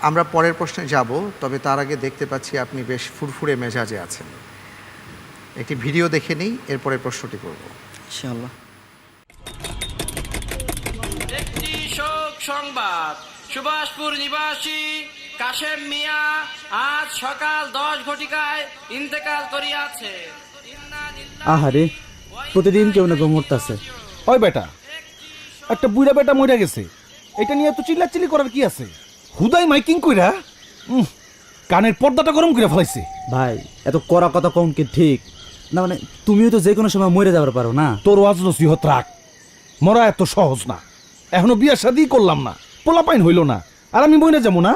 আমরা পরের প্রশ্নে যাব, তবে তার আগে দেখতে পাচ্ছি আপনি বেশ ফুরফুরে মেজাজে আছেন। একটি ভিডিও দেখে নিই, এরপরে প্রশ্নটি করব ইনশাআল্লাহ। একটি শোক সংবাদ। সুভাষপুর নিবাসী কাশেম মিয়া আজ সকাল 10 ঘটিকায় ইন্তেকাল করিয়াছে। আহারে, প্রতিদিন কেউ না কেউ মরতাছে। ওই বেটা, একটা বুড়া বেটা মরে গেছে, এটা নিয়ে এত চিল্লাচিল্লি করার কি আছে? হুদাই মাইকিং কইরা কানের পর্দাটা গরম করে ফেলাইছে। ভাই, এত কড়া কথা কম কি ঠিক না? মানে তুমিও তো যে কোনো সময় মরে যাবার পারো না। তোর ওয়াজ নসিহত রাখ, মরা এত সহজ না। এখনো বিয়া শাদি করলাম না, পোলাপাইন হইল না, আর আমি মরে যাবো না?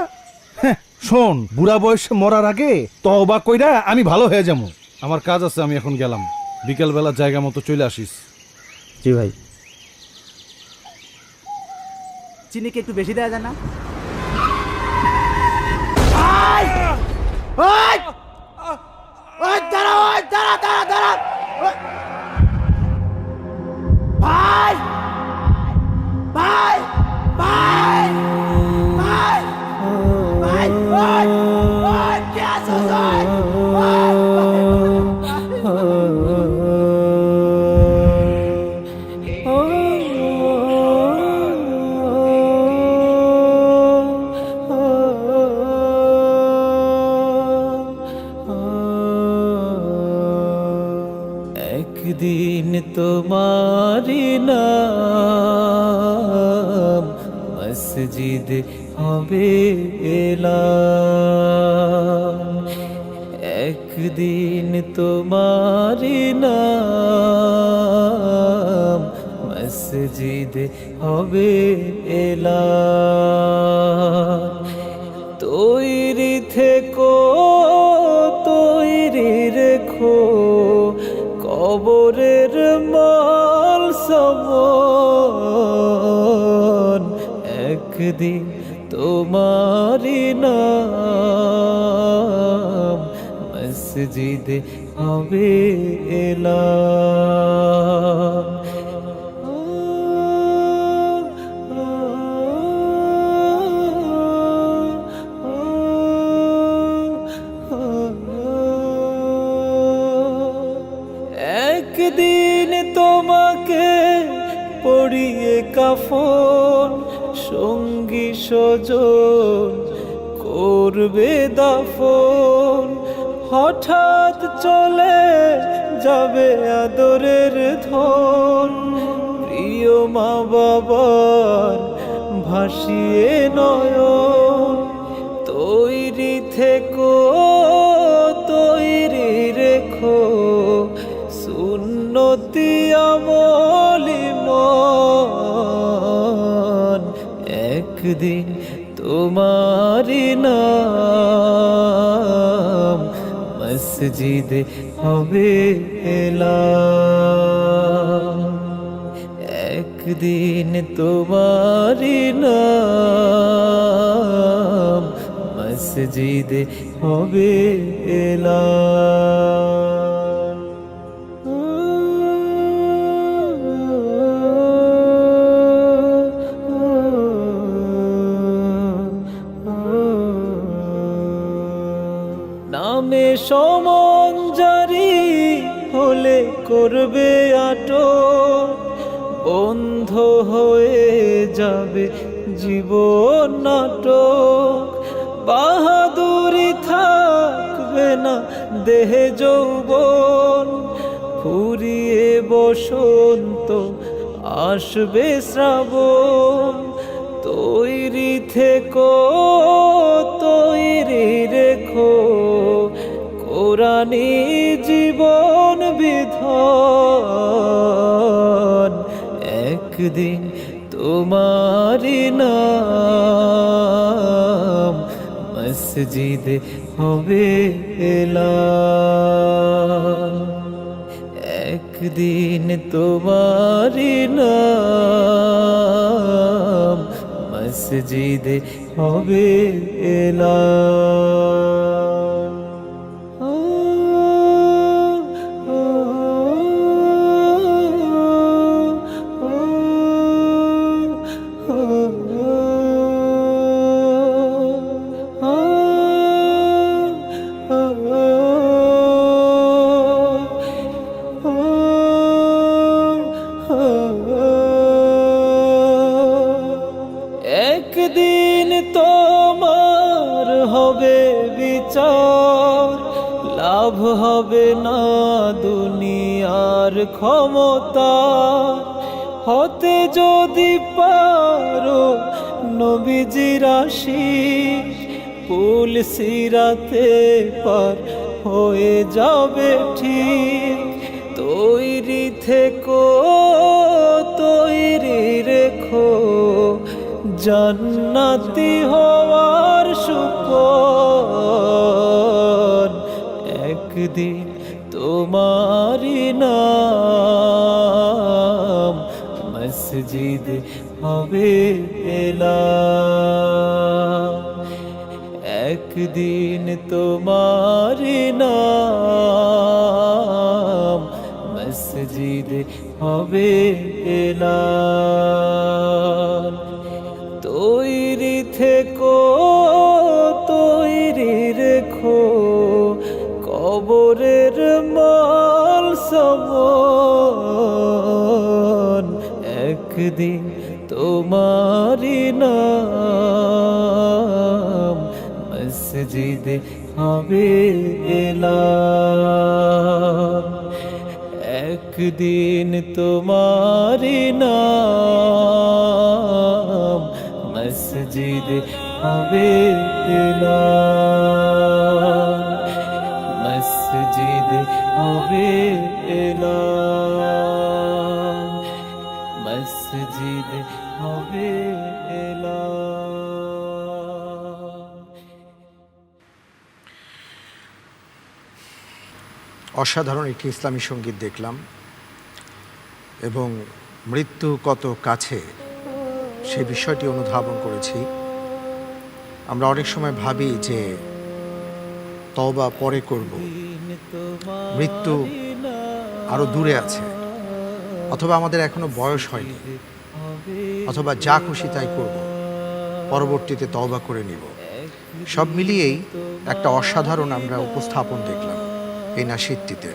হ্যাঁ, শোন, বুড়া বয়সে মরার আগে তওবা কইরা আমি ভালো হয়ে যাবো। আমার কাজ আছে, আমি এখন গেলাম। বিকেলবেলা জায়গা মতো চলে আসিস। জি ভাই। চিনি কি একটু বেশি দেয়া যায় না? একদিন তোমারি নাম মসজিদ হবে এলাম। একদিন তোমারি নাম মসজিদ হবে এলাম। তৈরি থেকো, তৈরি রেখো কবরের মাল সমান। একদিন তোমারি নাম মসজিদ হবে এলাম। একদিন তোমাকে পরিয়ে কাফন, সঙ্গী স্বজন করবে দাফন। হঠাৎ চলে যাবে আদরের ধন, প্রিয় মা বাবার ভাসিয়ে নয়ন। তৈরি থেকো, তৈরি রেখো সুন্নতি আমলি মন। একদিন তোমারি নাম মসজিদ হবে এলাম। একদিন তোমারি নাম মসজিদ হবে এলাম। নামে সমন জারি হলে করবে আটক, বন্ধ হয়ে যাবে জীবন নাটক। বাহাদুরি থাকবে না দেহে যৌবন, ফুরিয়ে বসন্ত আসবে শ্রাবণ। তৈরি থেকো, তৈরি রেখো কোরআনি জীবন বিধান। একদিন তোমারি নাম মসজিদ হবে এলাম। একদিন তোমারি নাম মসজিদ হবে এলাম। বিচার, লাভ হবে না দুনিয়ার ক্ষমতা, হতে যদি পারো নবীজির আশিক, কুল সিরাতে পার হয়ে যাবে ঠিক। তৈরি থেকো, তৈরি রেখো, জান্নাতি হওয়ার সুপন, একদিন তোমারি নাম মসজিদে হবে এলাম। একদিন তোমারি নাম মসজিদে হবে এলাম। তৈরি থেকো, তৈরি রেখো, কবরের মাল সমান, একদিন তোমারি নাম মসজিদে হবে এলাম। একদিন তোমারি নাম মসজিদে হবে এলাম, মসজিদে হবে এলাম, মসজিদে হবে এলাম। অসাধারণ একটি ইসলামী সঙ্গীত দেখলাম এবং মৃত্যু কত কাছে সে বিষয়টি অনুধাবন করেছি। আমরা অনেক সময় ভাবি যে তওবা পরে করব, মৃত্যু আরও দূরে আছে, অথবা আমাদের এখনো বয়স হয়নি, অথবা যা খুশি তাই করব, পরবর্তীতে তওবা করে নিব। সব মিলিয়েই একটা অসাধারণ আমরা উপস্থাপন দেখলাম এই নাশিদটিতে।